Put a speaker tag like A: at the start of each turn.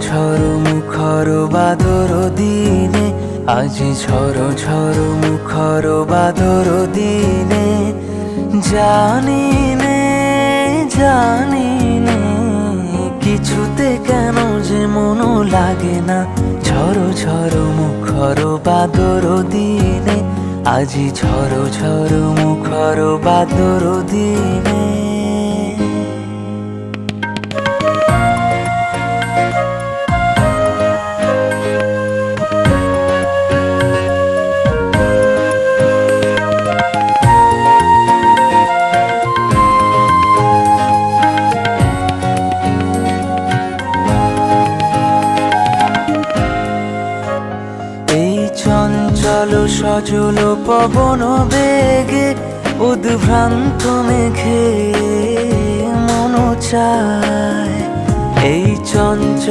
A: ঝড় মুখর বাদর দিনে, আজি ঝড় ঝড় মুখর বাদর দিনে, জানি নে জানি নে কিছুতে কেন যে মন লাগে না। ঝড় ঝড় মুখর বাদর দিনে, আজি ঝড় ঝড় মুখর বাদর দিনে। চঞ্চল সজল পবন বেগে, উদ্ভ্রান্ত মেঘে মন চায়। এই চঞ্চল